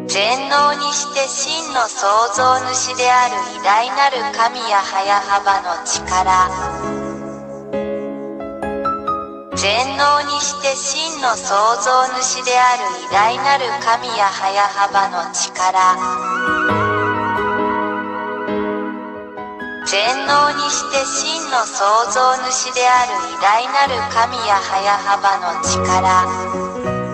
全能にして真の創造主である偉大なる神や早幅の力。全能にして真の創造主である偉大なる神や早幅の力。全能にして真の創造主である偉大なる神や早幅の力。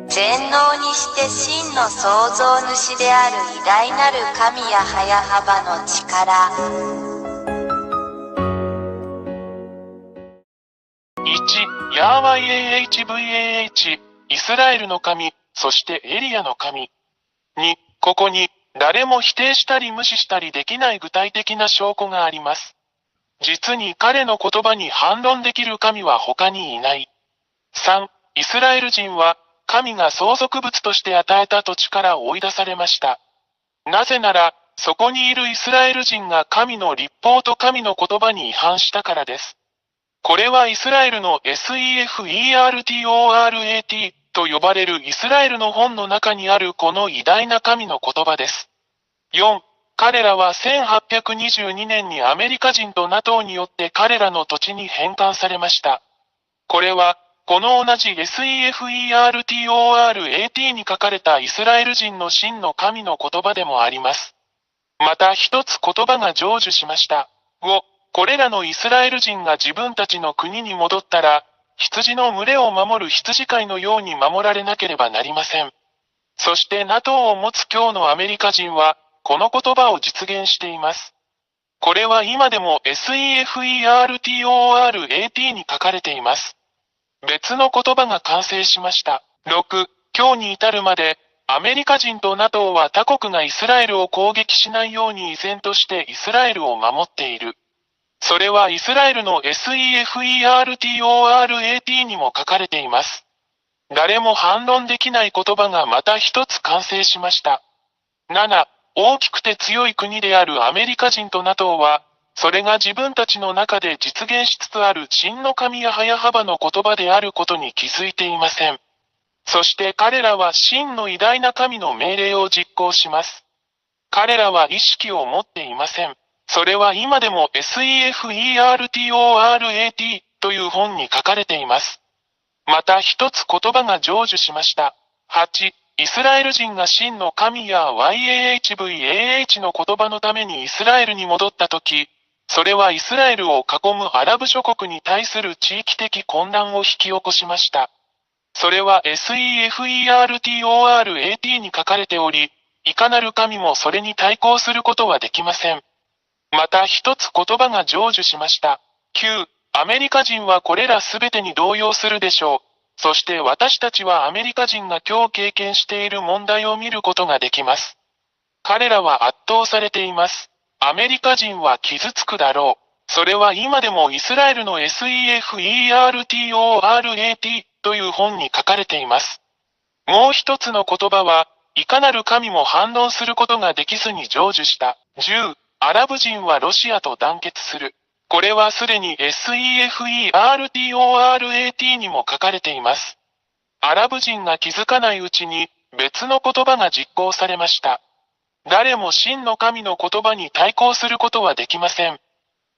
全能にして真の創造主である偉大なる神や早幅の力。1. ヤーワ YAHVAH イスラエルの神、そしてエリアの神。2. ここに誰も否定したり無視したりできない具体的な証拠があります。実に彼の言葉に反論できる神は他にいない。3. イスラエル人は神が相続物として与えた土地から追い出されました。なぜなら、そこにいるイスラエル人が神の律法と神の言葉に違反したからです。これはイスラエルの SEFERTORAT と呼ばれるイスラエルの本の中にあるこの偉大な神の言葉です。4. 彼らは1822年にアメリカ人と NATO によって彼らの土地に返還されました。これは、この同じ SEFERTORAT に書かれたイスラエル人の真の神の言葉でもあります。また一つ言葉が成就しました。5. これらのイスラエル人が自分たちの国に戻ったら、羊の群れを守る羊飼いのように守られなければなりません。そして NATO を持つ今日のアメリカ人は、この言葉を実現しています。これは今でも SEFERTORAT に書かれています。別の言葉が完成しました。6. 今日に至るまで、アメリカ人と NATO は他国がイスラエルを攻撃しないように依然としてイスラエルを守っている。それはイスラエルの SEFERTORAT にも書かれています。誰も反論できない言葉がまた一つ完成しました。7. 大きくて強い国であるアメリカ人と NATO は、それが自分たちの中で実現しつつある真の神や早幅の言葉であることに気づいていません。そして彼らは真の偉大な神の命令を実行します。彼らは意識を持っていません。それは今でも SEFERTORAT という本に書かれています。また一つ言葉が成就しました。8. イスラエル人が真の神や YAHVAH の言葉のためにイスラエルに戻ったとき、それはイスラエルを囲むアラブ諸国に対する地域的混乱を引き起こしました。それは SEFERTORAT に書かれており、いかなる神もそれに対抗することはできません。また一つ言葉が成就しました。9. アメリカ人はこれらすべてに動揺するでしょう。そして私たちはアメリカ人が今日経験している問題を見ることができます。彼らは圧倒されています。アメリカ人は傷つくだろう。それは今でもイスラエルの SEFERTORAT という本に書かれています。もう一つの言葉は、いかなる神も反論することができずに成就した。10. アラブ人はロシアと団結する。これはすでに SEFERTORAT にも書かれています。アラブ人が気づかないうちに別の言葉が実行されました。誰も真の神の言葉に対抗することはできません。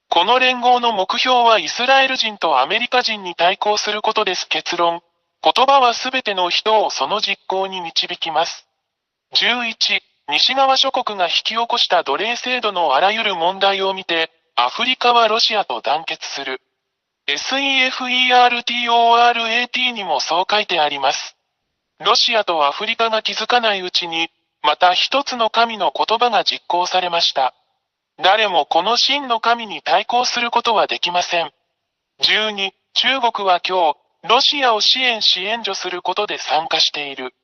この連合の目標はイスラエル人とアメリカ人に対抗することです。結論。言葉はすべての人をその実行に導きます。11. 西側諸国が引き起こした奴隷制度のあらゆる問題を見て、アフリカはロシアと団結する。SEFERTORAT にもそう書いてあります。ロシアとアフリカが気づかないうちに、また一つの神の言葉が実行されました。誰もこの真の神に対抗することはできません。12. 中国は今日、ロシアを支援し援助することで参加している。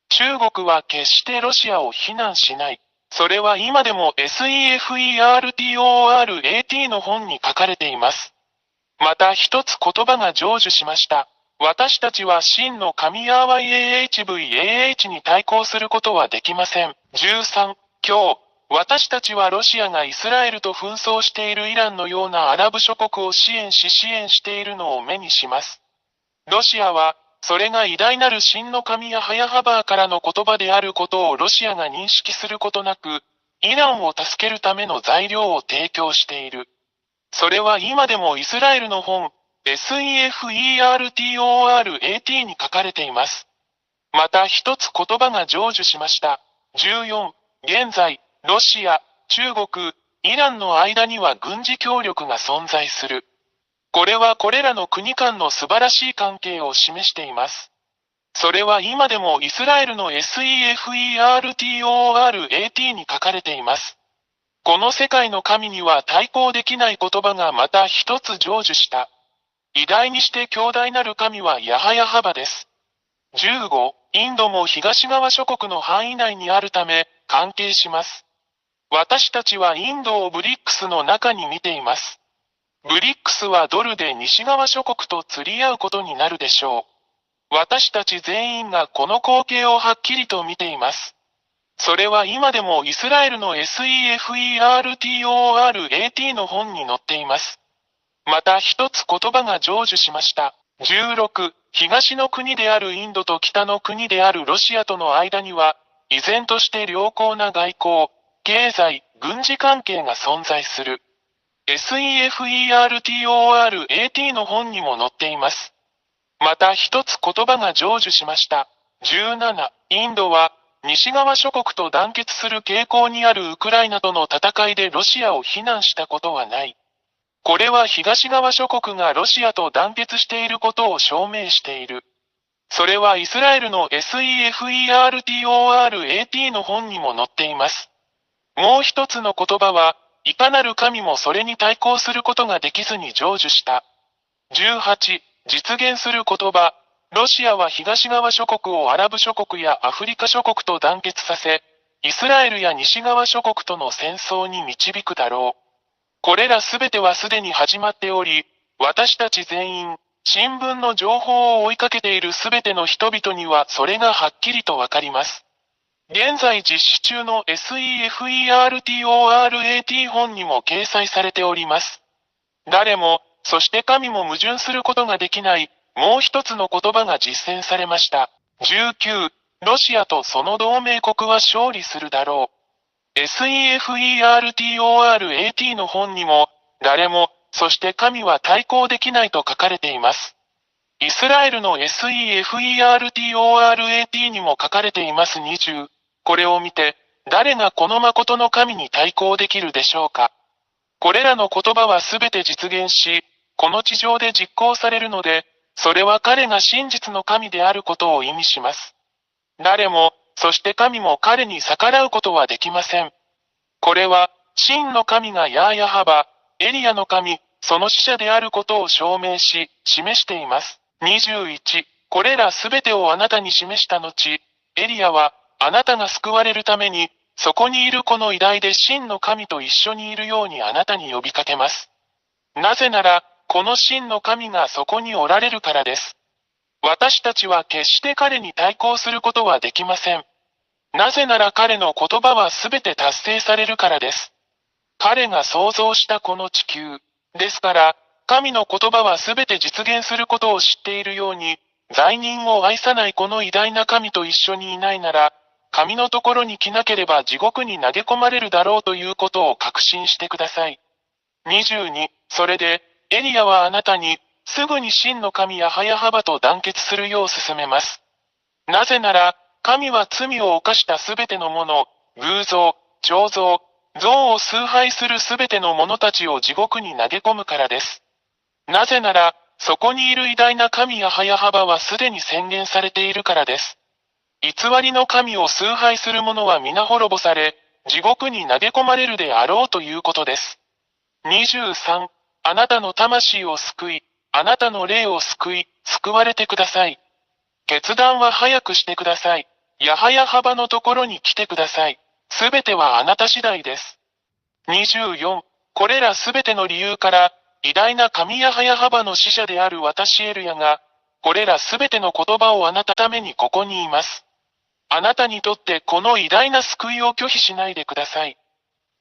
中国は決してロシアを非難しない。それは今でも SEFERTORAT の本に書かれています。また一つ言葉が成就しました。私たちは真の神ヤーワ YAHVAH に対抗することはできません。13. 今日、私たちはロシアがイスラエルと紛争しているイランのようなアラブ諸国を支援しているのを目にします。ロシアは、それが偉大なる真の神ヤハヤハバーからの言葉であることをロシアが認識することなく、イランを助けるための材料を提供している。それは今でもイスラエルの本、SEFERTORAT に書かれています。また一つ言葉が成就しました。14、現在、ロシア、中国、イランの間には軍事協力が存在する。これはこれらの国間の素晴らしい関係を示しています。それは今でもイスラエルの SEFERTORAT に書かれています。この世界の神には対抗できない言葉がまた一つ成就した。偉大にして強大なる神はヤハヤハバです。15、インドも東側諸国の範囲内にあるため、関係します。私たちはインドをブリックスの中に見ています。ブリックスはドルで西側諸国と釣り合うことになるでしょう。私たち全員がこの光景をはっきりと見ています。それは今でもイスラエルの SEFERTORAT の本に載っています。また一つ言葉が成就しました。16、東の国であるインドと北の国であるロシアとの間には、依然として良好な外交、経済、軍事関係が存在する。SEFERTORAT の本にも載っています。また一つ言葉が成就しました。17、インドは西側諸国と団結する傾向にあるウクライナとの戦いでロシアを非難したことはない。これは東側諸国がロシアと団結していることを証明している。それはイスラエルの SEFERTORAT の本にも載っています。もう一つの言葉は、いかなる神もそれに対抗することができずに成就した。18、実現する言葉。ロシアは東側諸国をアラブ諸国やアフリカ諸国と団結させ、イスラエルや西側諸国との戦争に導くだろう。これらすべてはすでに始まっており、私たち全員、新聞の情報を追いかけているすべての人々にはそれがはっきりとわかります。現在実施中の SEFERTORAT 本にも掲載されております。誰も、そして神も矛盾することができない、もう一つの言葉が実践されました。19、ロシアとその同盟国は勝利するだろう。SEFERTORAT の本にも、誰も、そして神は対抗できないと書かれています。イスラエルの SEFERTORAT にも書かれています。20、これを見て、誰がこの誠の神に対抗できるでしょうか。これらの言葉はすべて実現し、この地上で実行されるので、それは彼が真実の神であることを意味します。誰も、そして神も彼に逆らうことはできません。これは、真の神がヤーヤハバ、エリアの神、その使者であることを証明し、示しています。21、これらすべてをあなたに示した後、エリアは、あなたが救われるために、そこにいるこの偉大で真の神と一緒にいるようにあなたに呼びかけます。なぜなら、この真の神がそこにおられるからです。私たちは決して彼に対抗することはできません。なぜなら彼の言葉はすべて達成されるからです。彼が創造したこの地球。ですから、神の言葉はすべて実現することを知っているように、罪人を愛さないこの偉大な神と一緒にいないなら、神のところに来なければ地獄に投げ込まれるだろうということを確信してください。22、それで、エリアはあなたに、すぐに真の神ヤハヤハバと団結するよう勧めます。なぜなら、神は罪を犯したすべてのもの、偶像、彫像、像を崇拝するすべての者たちを地獄に投げ込むからです。なぜなら、そこにいる偉大な神ヤハヤハバはすでに宣言されているからです。偽りの神を崇拝する者は皆滅ぼされ、地獄に投げ込まれるであろうということです。23、あなたの魂を救い、あなたの霊を救い、救われてください。決断は早くしてください。ヤハヤハバのところに来てください。すべてはあなた次第です。24、これらすべての理由から、偉大な神ヤハヤハバの使者である私エルヤが、これらすべての言葉をあなたためにここにいます。あなたにとってこの偉大な救いを拒否しないでください。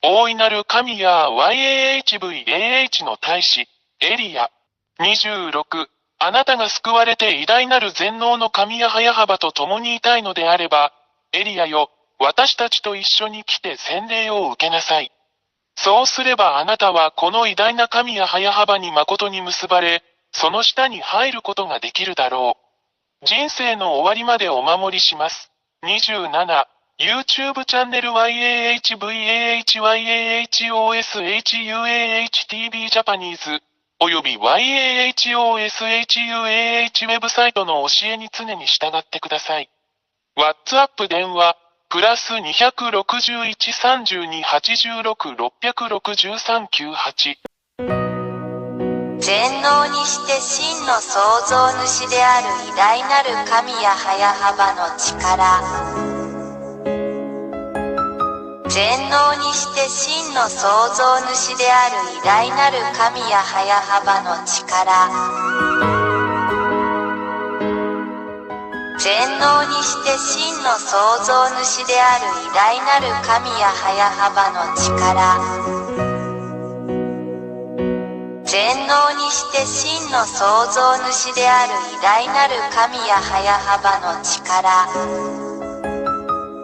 大いなる神や YAHVAH の大使、エリア。26、あなたが救われて偉大なる全能の神や早幅と共にいたいのであれば、エリアよ、私たちと一緒に来て洗礼を受けなさい。そうすればあなたはこの偉大な神や早幅に誠に結ばれ、その下に入ることができるだろう。人生の終わりまでお守りします。27、YouTube チャンネル YAHVAHYAHOSHUAHTV ジャパニーズ、および YAHOSHUAH ウェブサイトの教えに常に従ってください。WhatsApp 電話、プラス261-32-86-663-98。全能にして真の創造主である偉大なる神や早幅の力。全能にして真の創造主である偉大なる神や早幅の力。全能にして真の創造主である偉大なる神や早幅の力。全能にして真の創造主である偉大なる神や早幅の力。